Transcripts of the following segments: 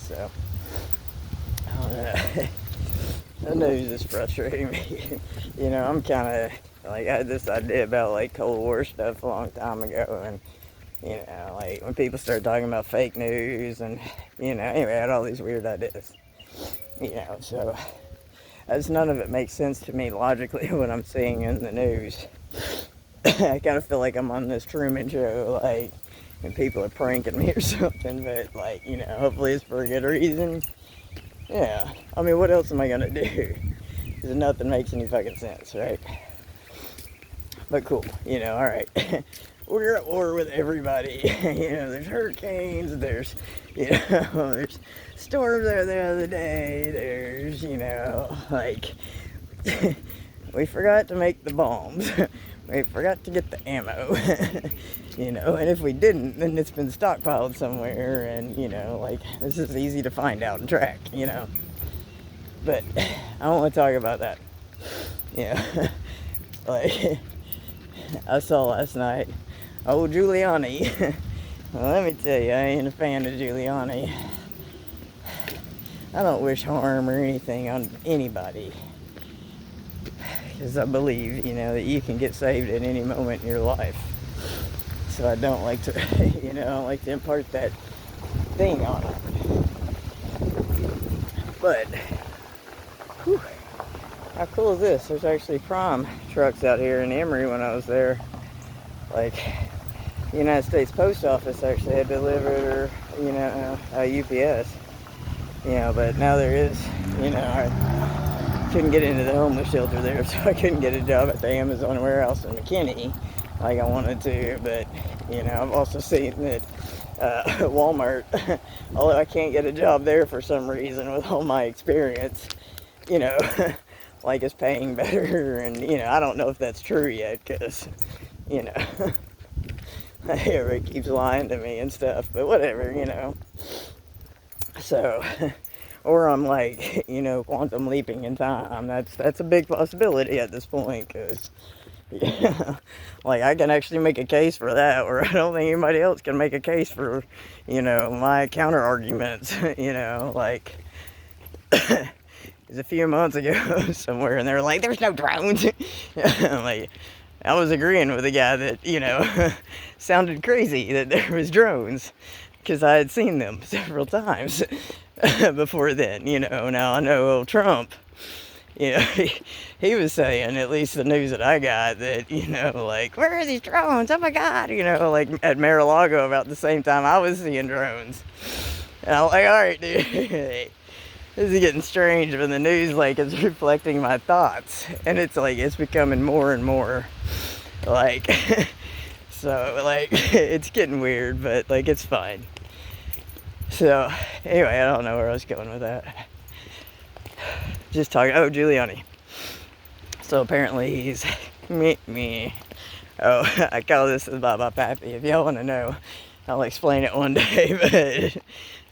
So, I don't know. The news is frustrating me. I'm kind of like, I had this idea about like Cold War stuff a long time ago, and like when people start talking about fake news, and anyway, I had all these weird ideas. So as none of it makes sense to me logically what I'm seeing in the news. I kind of feel like I'm on this Truman Show, like, and people are pranking me or something, but like, hopefully it's for a good reason. Yeah, I mean, what else am I gonna do? Because nothing makes any fucking sense, right? But cool, alright. We're at war with everybody. There's hurricanes, there's, there's storms there the other day, there's, like, we forgot to make the bombs. We forgot to get the ammo. And if we didn't, then it's been stockpiled somewhere, and, like, this is easy to find out and track, But I don't want to talk about that. Like, I saw last night, Giuliani. Well, let me tell you, I ain't a fan of Giuliani. I don't wish harm or anything on anybody. Because I believe, that you can get saved at any moment in your life. So I don't like to, I don't like to impart that thing on it. But, whew, how cool is this? There's actually prom trucks out here in Emory when I was there. Like, the United States Post Office actually had delivered, a UPS. But now there is, I couldn't get into the homeless shelter there, so I couldn't get a job at the Amazon warehouse in McKinney like I wanted to. But, I've also seen that Walmart, although I can't get a job there for some reason with all my experience, like it's paying better. And, I don't know if that's true yet, because, everybody keeps lying to me and stuff, but whatever, So, or I'm like, quantum leaping in time. That's a big possibility at this point, because, like, I can actually make a case for that, or I don't think anybody else can make a case for, my counter arguments, like, it was a few months ago somewhere, and they were like, there's no drones. I'm like, I was agreeing with the guy that, sounded crazy that there was drones, because I had seen them several times before then, Now I know old Trump, he was saying, at least the news that I got, that, like, where are these drones? Oh my God, like at Mar-a-Lago about the same time I was seeing drones. And I'm like, all right, dude, this is getting strange, but the news, like, is reflecting my thoughts. And it's like, it's becoming more and more, like, so, like, it's getting weird, but, like, it's fine. So, anyway, I don't know where I was going with that. Just talking, Giuliani. So apparently he's, me. Oh, I call this the Baba Pappy. If y'all want to know, I'll explain it one day, but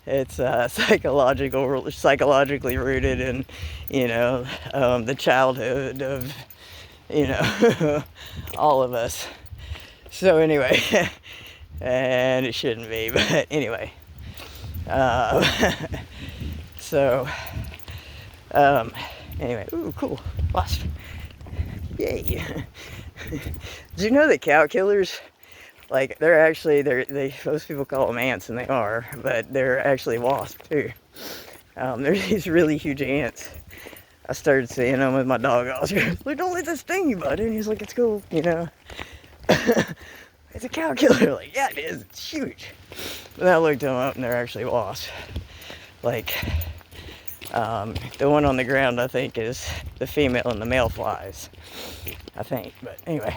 it's psychologically rooted in, the childhood of, all of us. So anyway, and it shouldn't be, but anyway. Anyway, ooh, cool, wasp. Yay. Do you know that cow killers, like, most people call them ants, and they are, but they're actually wasps too. There's these really huge ants. I started seeing them with my dog. I was like, don't let this sting you, buddy. And he's like, it's cool, It's a cow killer. Like, yeah, it is. It's huge. But then I looked them up, and they're actually wasps. Like, the one on the ground, I think, is the female, and the male flies. I think, but anyway.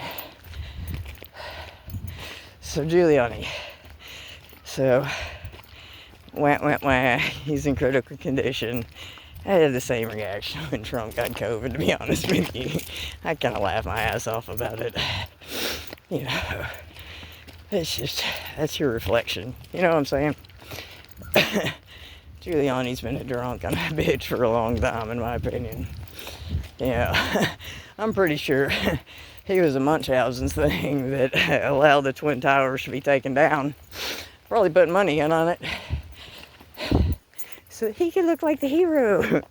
So Giuliani. So, wah. He's in critical condition. I had the same reaction when Trump got COVID, to be honest with you. I kind of laughed my ass off about it. It's just, that's your reflection. You know what I'm saying? Giuliani's been a drunk and a bitch for a long time, in my opinion. I'm pretty sure he was a Munchausen's thing that allowed the Twin Towers to be taken down. Probably put money in on it. so he could look like the hero.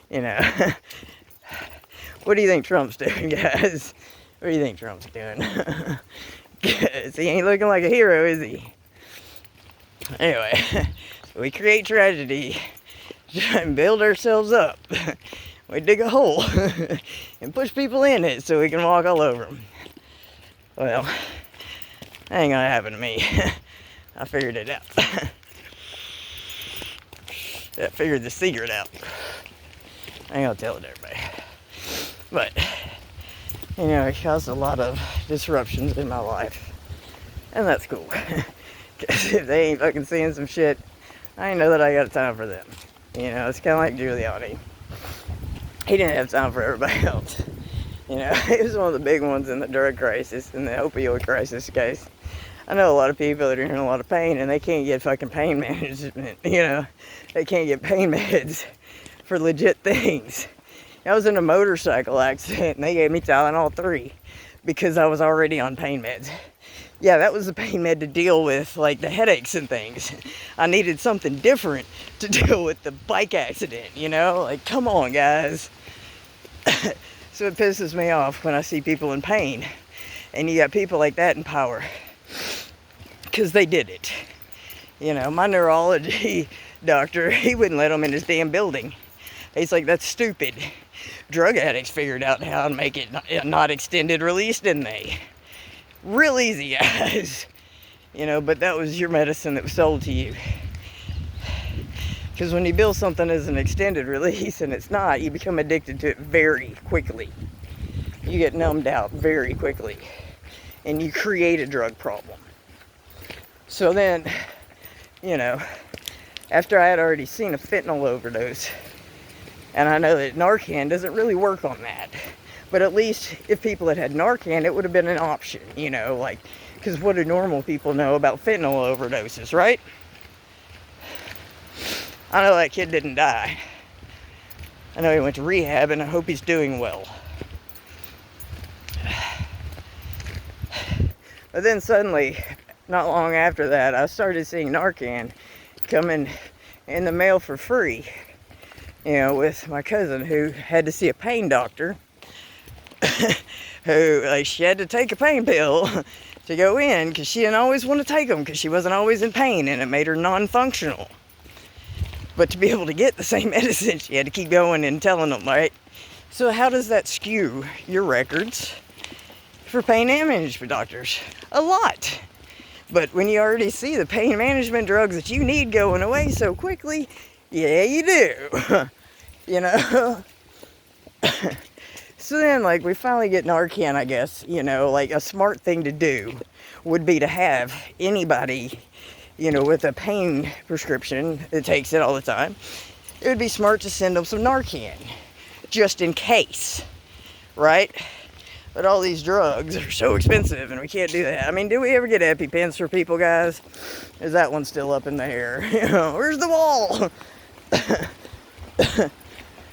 You know. What do you think Trump's doing, guys? What do you think Trump's doing? He ain't looking like a hero, is he? Anyway, we create tragedy, try and build ourselves up. We dig a hole and push people in it so we can walk all over them. Well, that ain't gonna happen to me. I figured it out. I figured the secret out. I ain't gonna tell it to everybody. But, you know, it caused a lot of disruptions in my life. And that's cool. Because if they ain't fucking seeing some shit, I ain't know that I got time for them. You know, it's kind of like Giuliani. He didn't have time for everybody else. You know, he was one of the big ones in the drug crisis, in the opioid crisis case. I know a lot of people that are in a lot of pain and they can't get fucking pain management, you know. They can't get pain meds for legit things. I was in a motorcycle accident and they gave me Tylenol 3 because I was already on pain meds. Yeah, that was the pain med to deal with, like, the headaches and things. I needed something different to deal with the bike accident, you know? Like, come on, guys. So it pisses me off when I see people in pain. And you got people like that in power. Because they did it. You know, my neurology doctor, he wouldn't let them in his damn building. He's like, that's stupid. Drug addicts figured out how to make it not extended release, didn't they? Real easy, guys. You know, but that was your medicine that was sold to you. Because when you build something as an extended release and it's not, you become addicted to it very quickly. You get numbed out very quickly. And you create a drug problem. So then, you know, after I had already seen a fentanyl overdose, and I know that Narcan doesn't really work on that. But at least if people had Narcan, it would have been an option, you know, like, because what do normal people know about fentanyl overdoses, right? I know that kid didn't die. I know he went to rehab, and I hope he's doing well. But then suddenly, not long after that, I started seeing Narcan coming in the mail for free. You know, with my cousin who had to see a pain doctor. Who, like, she had to take a pain pill to go in because she didn't always want to take them because she wasn't always in pain and it made her non-functional. But to be able to get the same medicine, she had to keep going and telling them, right? So how does that skew your records for pain management doctors? A lot. But when you already see the pain management drugs that you need going away so quickly, yeah, you do. You know? So then, like, we finally get Narcan, I guess. You know, like, a smart thing to do would be to have anybody, you know, with a pain prescription that takes it all the time. It would be smart to send them some Narcan, just in case, right? But all these drugs are so expensive, and we can't do that. I mean, do we ever get EpiPens for people, guys? Is that one still up in the air? You know, where's the wall?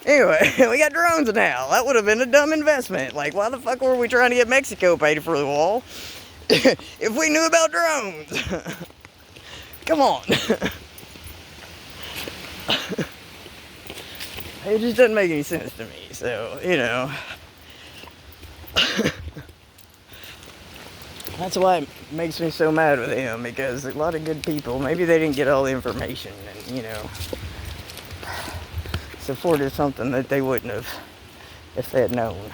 Anyway, we got drones now. That would have been a dumb investment. Like, why the fuck were we trying to get Mexico paid for the wall if we knew about drones? Come on. It just doesn't make any sense to me. So, you know. That's why it makes me so mad with him, because a lot of good people, maybe they didn't get all the information and, you know, supported something that they wouldn't have if they had known.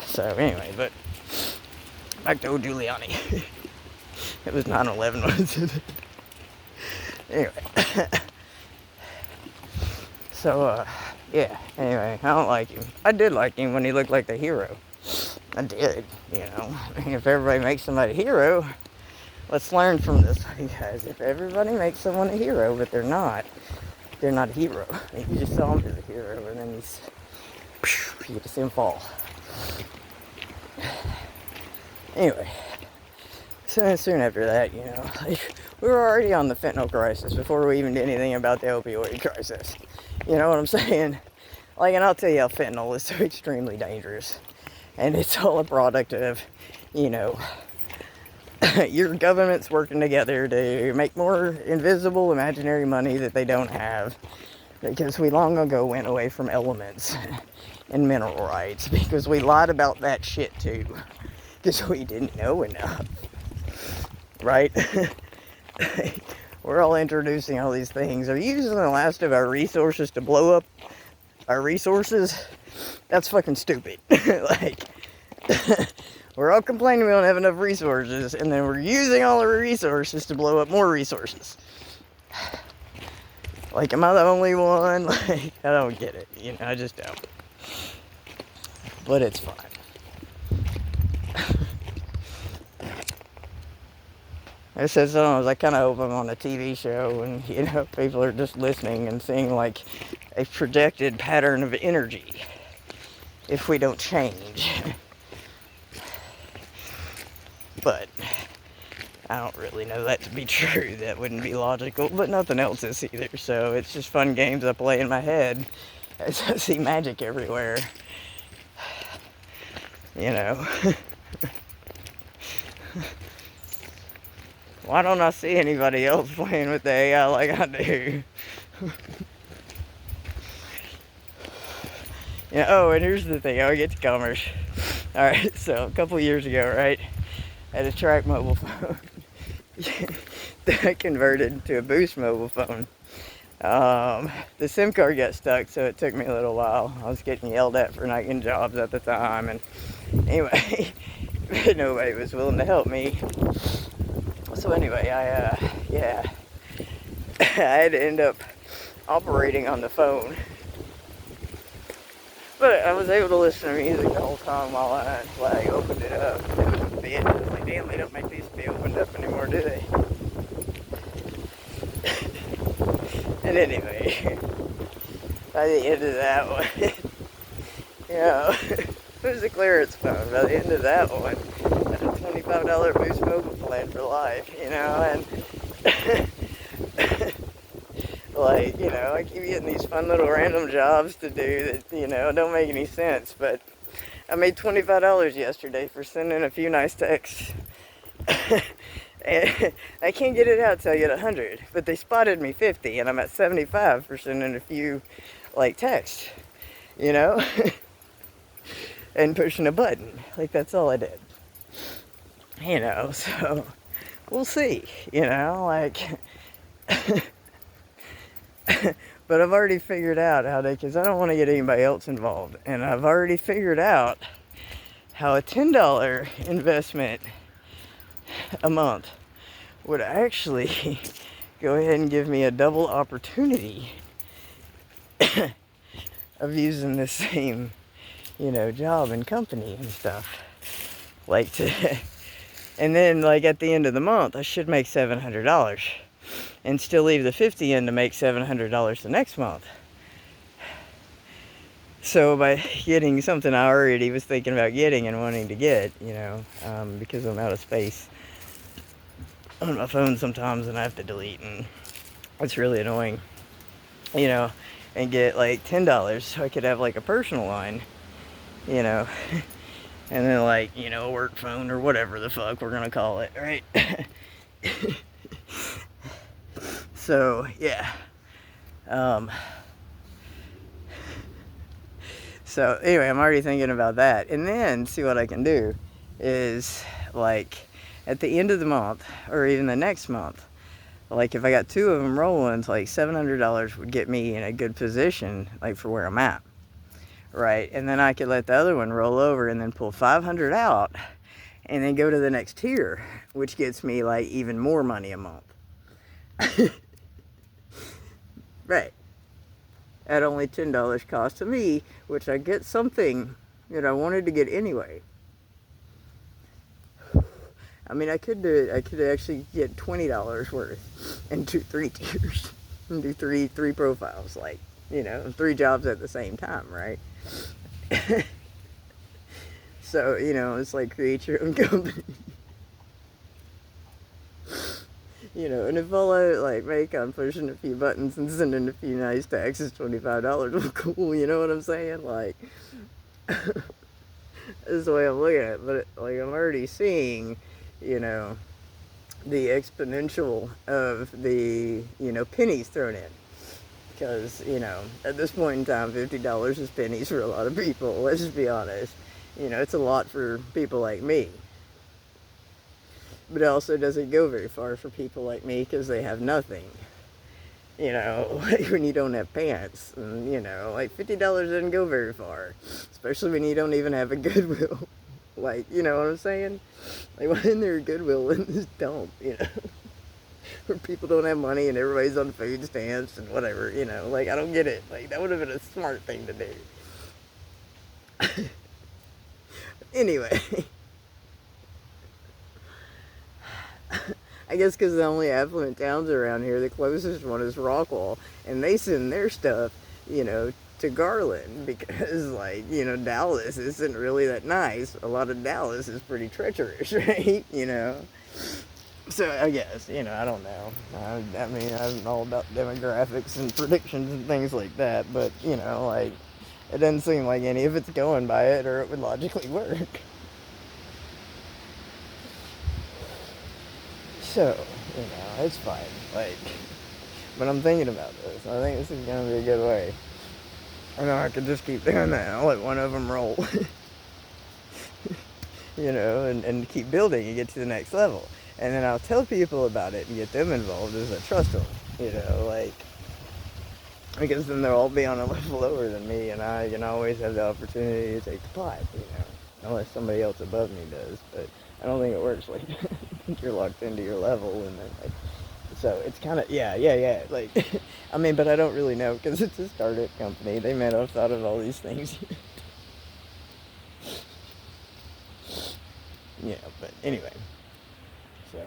So anyway, but back to old Giuliani. It was 9/11, wasn't it? Anyway. So, yeah, anyway, I don't like him. I did like him when he looked like the hero. I did, you know. If everybody makes somebody a hero, let's learn from this, guys. If everybody makes someone a hero, but they're not a hero. You just saw him as a hero, and then you get to see him fall. Anyway, soon after that, you know, like, we were already on the fentanyl crisis before we even did anything about the opioid crisis. You know what I'm saying? Like, and I'll tell you how fentanyl is so extremely dangerous. And it's all a product of, you know, your government's working together to make more invisible, imaginary money that they don't have. Because we long ago went away from elements and mineral rights. Because we lied about that shit too. Because we didn't know enough. Right? We're all introducing all these things. Are you using the last of our resources to blow up our resources? That's fucking stupid. Like, we're all complaining we don't have enough resources, and then we're using all our resources to blow up more resources. Like, am I the only one? Like, I don't get it. You know, I just don't. But it's fine. I said sometimes I kind of hope I'm on a TV show and, you know, people are just listening and seeing, like, a projected pattern of energy if we don't change. But I don't really know that to be true. That wouldn't be logical, but nothing else is either. So it's just fun games I play in my head as I see magic everywhere. You know. Why don't I see anybody else playing with the AI like I do? Yeah, oh, and here's the thing. I'll get to commerce. Alright, so a couple years ago, right, I had a Track mobile phone that I converted to a Boost mobile phone. The SIM card got stuck, so it took me a little while. I was getting yelled at for not getting jobs at the time, and anyway, nobody was willing to help me. So anyway, I had to end up operating on the phone. But I was able to listen to music the whole time while I opened it up. It was a bit. I was like, damn, they don't make these be opened up anymore, do they? And anyway, by the end of that one, you know, it was a clearance phone. By the end of that one, I had a $25 Boost mobile plan for life, you know, and like, you know, I keep getting these fun little random jobs to do that, you know, don't make any sense, but I made $25 yesterday for sending a few nice texts. And I can't get it out till I get 100, but they spotted me 50, and I'm at 75 for sending a few, like, texts, you know, and pushing a button. Like, that's all I did, you know, so we'll see, you know, like, but I've already figured out how to, because I don't want to get anybody else involved, and I've already figured out how a $10 investment a month would actually go ahead and give me a double opportunity of using the same, you know, job and company and stuff. Like to, and then like at the end of the month, I should make $700 and still leave the 50 in to make $700 the next month. So by getting something I already was thinking about getting and wanting to get, you know, because I'm out of space on my phone sometimes and I have to delete, and it's really annoying, you know, and get like $10 so I could have like a personal line, you know, and then like, you know, a work phone or whatever the fuck we're gonna call it, right? So yeah, so anyway, I'm already thinking about that, and then see what I can do is like at the end of the month, or even the next month, like if I got two of them rolling, it's like $700 would get me in a good position, like for where I'm at, right? And then I could let the other one roll over and then pull 500 out, and then go to the next tier, which gets me like even more money a month. Right. At only $10 cost to me, which I get something that I wanted to get anyway. I mean, I could do it. I could actually get $20 worth and do 3 tiers and do three profiles, like, you know, 3 jobs at the same time, right? So, you know, it's like create your own company. You know, and if all I like make on pushing a few buttons and sending a few nice texts is $25, well, cool, you know what I'm saying? Like, this is the way I'm looking at it, but like I'm already seeing, you know, the exponential of the, pennies thrown in. Because, at this point in time, $50 is pennies for a lot of people. Let's just be honest. It's a lot for people like me. But it also doesn't go very far for people like me because they have nothing. Like when you don't have pants. And, like $50 doesn't go very far. Especially when you don't even have a Goodwill. Like, you know what I'm saying? Like, why isn't there a Goodwill in this dump, Where people don't have money and everybody's on food stamps and whatever, Like, I don't get it. Like, that would have been a smart thing to do. Anyway. I guess because the only affluent towns around here, the closest one is Rockwall, and they send their stuff, to Garland because, like, Dallas isn't really that nice. A lot of Dallas is pretty treacherous, right? So I guess, I don't know. I mean, I'm all about demographics and predictions and things like that, but, like, it doesn't seem like any of it's going by it or it would logically work. So, it's fine. Like, but I'm thinking about this. I think this is going to be a good way. I could just keep doing that. I'll let one of them roll. And keep building and get to the next level. And then I'll tell people about it and get them involved as I trust them. Like, because then they'll all be on a level lower than me, and I can always have the opportunity to take the pot, unless somebody else above me does. But I don't think it works like that. I think you're locked into your level, and then, like, so it's kind of, yeah, like, I mean, but I don't really know, because it's a startup company. They may not have thought of all these things. But anyway, so,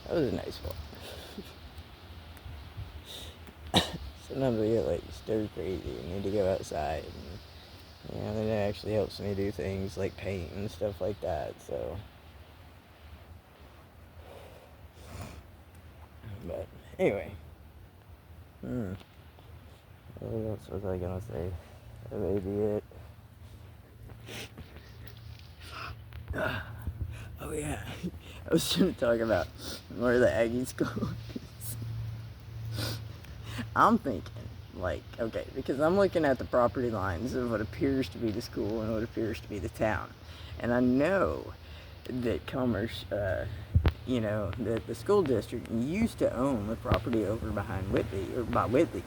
that was a nice one. Sometimes I get, like, stir crazy and need to go outside, and, then it actually helps me do things like paint and stuff like that, so. But anyway, what else was I gonna say? That may be it. Oh yeah, I was gonna talk about where the Aggies go. I'm thinking, like, okay, because I'm looking at the property lines of what appears to be the school and what appears to be the town, and I know that Commerce, that the school district used to own the property over behind Whitley, or by Whitley,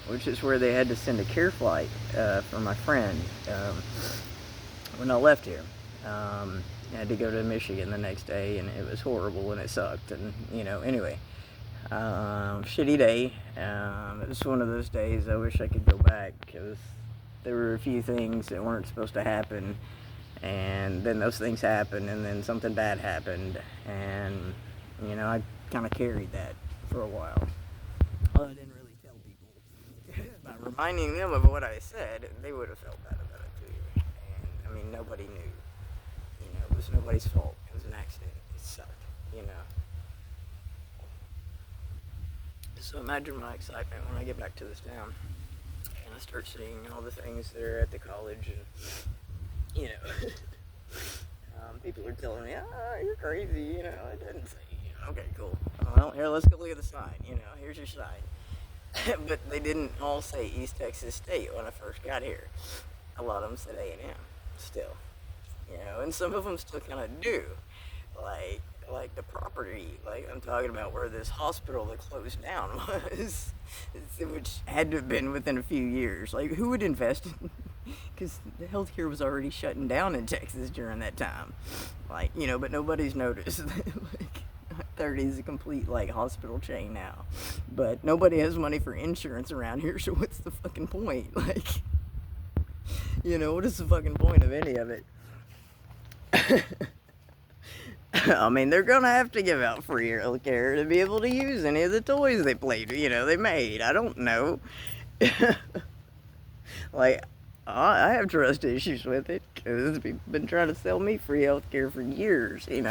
which is where they had to send a care flight for my friend when I left here. I had to go to Michigan the next day, and it was horrible, and it sucked, and, anyway. Shitty day. It was one of those days I wish I could go back, because there were a few things that weren't supposed to happen, and then those things happened, and then something bad happened, and, I kind of carried that for a while. Well, I didn't really tell people. By reminding them of what I said, they would have felt bad about it too. And, I mean, nobody knew. It was nobody's fault. It was an accident. It sucked, So imagine my excitement when I get back to this town, and I start seeing all the things that are at the college, and, people are telling me, you're crazy, I didn't say, okay, cool. Well, here, let's go look at the sign, here's your sign. But they didn't all say East Texas State when I first got here. A lot of them said A&M, still, and some of them still kind of do, like the property, like I'm talking about where this hospital that closed down was, which had to have been within a few years. Like, who would invest in, because the healthcare was already shutting down in Texas during that time, but nobody's noticed. Like, 30 is a complete, hospital chain now, but nobody has money for insurance around here, so what's the fucking point? Like, what is the fucking point of any of it? I mean, they're gonna have to give out free healthcare to be able to use any of the toys they they made. I don't know. I have trust issues with it, because people have been trying to sell me free healthcare for years, and,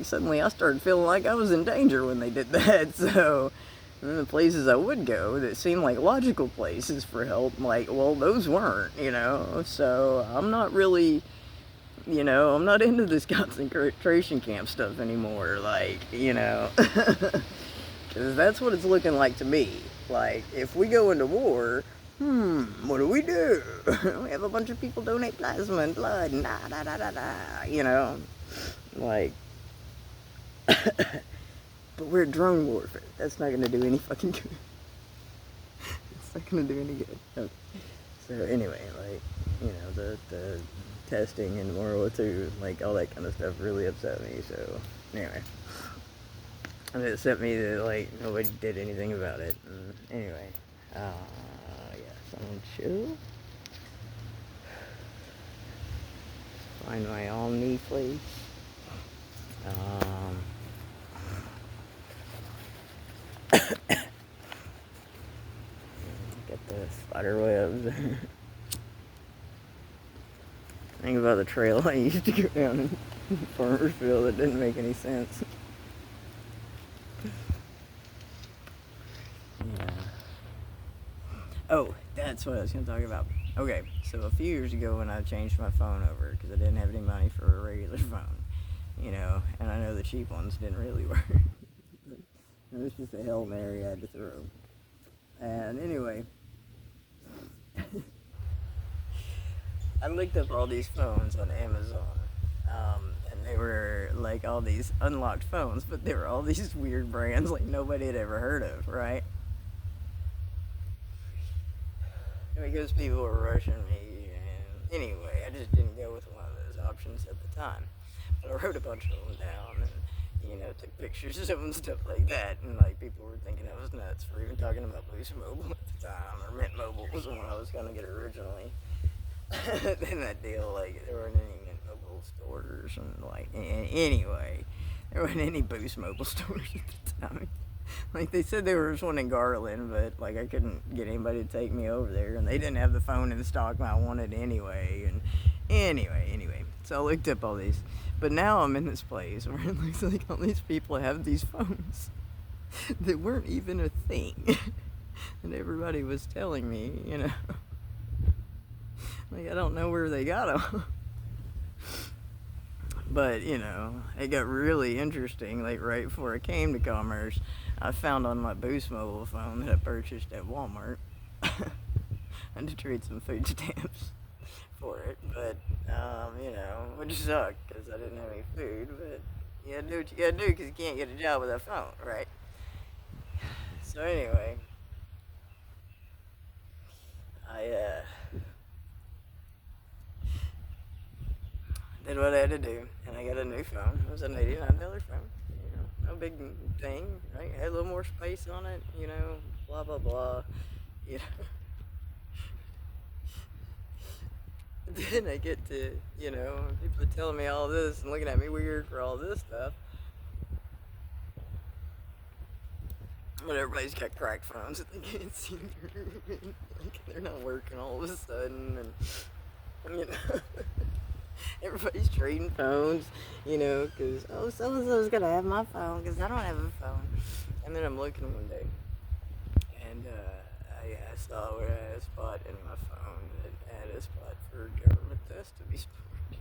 suddenly I started feeling like I was in danger when they did that, so, and the places I would go that seemed like logical places for help, those weren't, so I'm not really, You know, I'm not into this concentration camp stuff anymore. Like, you know, because that's what it's looking like to me. Like, if we go into war, what do? We have a bunch of people donate plasma and blood, and da da da da da. You know, like, but we're drone warfare. That's not gonna do any fucking good. It's not gonna do any good. Okay. So anyway, like, you know, the testing in World War II, like, all that kind of stuff really upset me. So anyway, and it upset me that, like, nobody did anything about it. And anyway, yeah, someone chill. Find my Omni place. Get the spider webs. Think about the trail I used to go down in Farmersville that didn't make any sense. Yeah. Oh, that's what I was going to talk about. Okay, so a few years ago when I changed my phone over, because I didn't have any money for a regular phone, you know, and I know the cheap ones didn't really work. It was just a Hail Mary I had to throw. And anyway, I looked up all these phones on Amazon, and they were like all these unlocked phones, but they were all these weird brands like nobody had ever heard of, right? Because people were rushing me, and anyway, I just didn't go with one of those options at the time. But I wrote a bunch of them down, and, you know, took pictures of them and stuff like that, and like people were thinking I was nuts for even talking about Boost Mobile at the time, or Mint Mobile was the one I was gonna get originally. Then that deal, like, there weren't any Mint Mobile stores, and like, anyway, there weren't any Boost Mobile stores at the time. Like, they said there was one in Garland, but like I couldn't get anybody to take me over there, and they didn't have the phone in stock I wanted anyway. And anyway, so I looked up all these, but now I'm in this place where it looks like all these people have these phones that weren't even a thing, and everybody was telling me, you know, like, I don't know where they got them. But, you know, it got really interesting, like, right before I came to Commerce, I found on my Boost Mobile phone that I purchased at Walmart. I had to trade some food stamps for it, but, you know, which sucked, because I didn't have any food, but you gotta do what you gotta do, because you can't get a job with a phone, right? So anyway, I, did what I had to do, and I got a new phone. It was an $89 phone. You know, no big thing, right? Had a little more space on it, you know, blah blah blah. You know. Then I get to, you know, people are telling me all this and looking at me weird for all this stuff. But everybody's got cracked phones that they can't see through. Like, they're not working all of a sudden, and you know. Everybody's trading phones, you know, because, oh, so-and-so's going to have my phone because I don't have a phone. And then I'm looking one day, and I saw where I had a spot in my phone that had a spot for government test to be stored.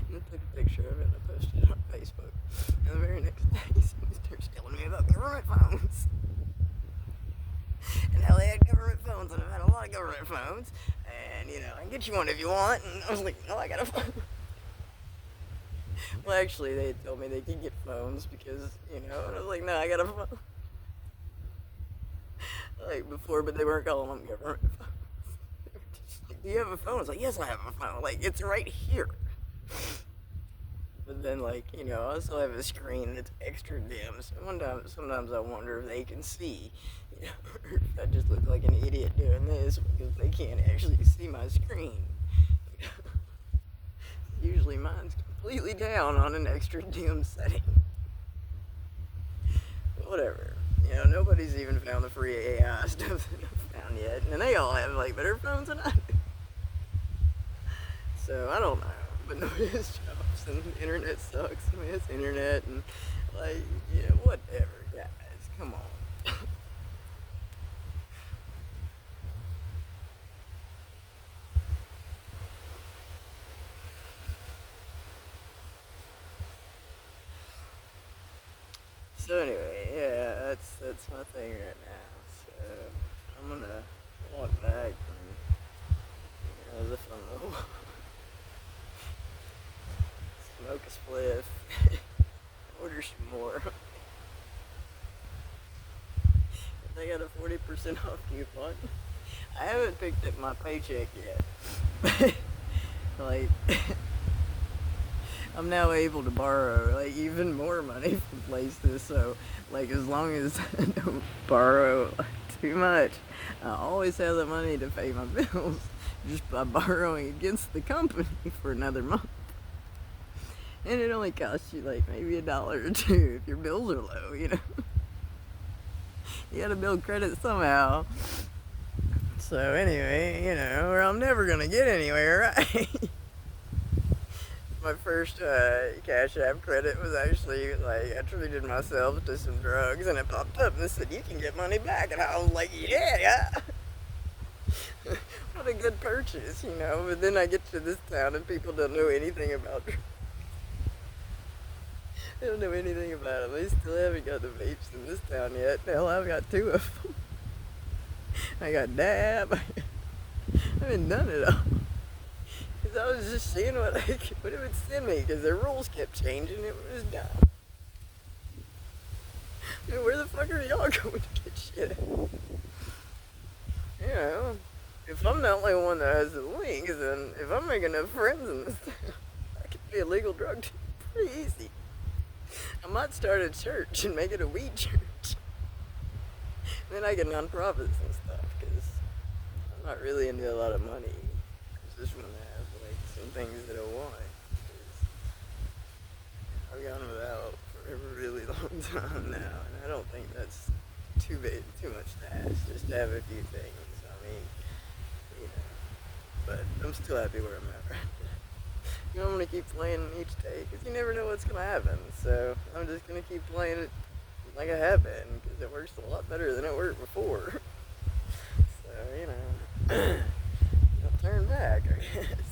And I took a picture of it and I posted it on Facebook. And the very next day, someone starts telling me about government phones. And how they had government phones, and I've had a lot of government phones, and, you know, I can get you one if you want. And I was like, no, I got a phone. Well, actually, they had told me they could get phones because, you know, and I was like, no, I got a phone. Like, before, but they weren't calling them government phones. They were just like, do you have a phone? I was like, yes, I have a phone. Like, it's right here. But then, like, you know, I also have a screen that's extra dim, so sometimes I wonder if they can see, you know, or if I just look like an idiot doing this because they can't actually see my screen. You know? Usually mine's completely down on an extra dim setting. But whatever. You know, nobody's even found the free AI stuff that I've found yet, and they all have, like, better phones than I do. So, I don't know. But nobody has jobs, and the internet sucks. I mean, it's internet, and, like, you know, whatever, guys. Come on. So anyway, yeah, that's my thing right now. So I'm gonna walk back and lift on the smoke a spliff, order some more. They got a 40% off coupon. I haven't picked up my paycheck yet. Like, I'm now able to borrow like even more money from places. So, like, as long as I don't borrow too much, I always have the money to pay my bills just by borrowing against the company for another month. And it only costs you like maybe $1 or two if your bills are low, you know. You gotta build credit somehow. So anyway, or I'm never gonna get anywhere, right? My first Cash App credit was actually like I treated myself to some drugs, and it popped up and it said you can get money back, and I was like, yeah. What a good purchase, But then I get to this town and people don't know anything about drugs. They don't know anything about them. They still haven't got the vapes in this town yet. Hell, I've got 2 of them. I got dab. I haven't done it all. Because I was just seeing what it would send me, because their rules kept changing. It was dumb. I mean, where the fuck are y'all going to get shit? If I'm the only one that has the link, then if I'm making enough friends in this town, I could be a legal drug dealer pretty easy. I might start a church and make it a weed church. Then I get nonprofits and stuff, because I'm not really into a lot of money. I just want to have like some things that I want. I've gone without for a really long time now, and I don't think that's too much to ask, just to have a few things. I mean, but I'm still happy where I'm at right now. I'm going to keep playing each day, because you never know what's going to happen. So I'm just going to keep playing it like I have been, because it works a lot better than it worked before. So, don't turn back, I guess.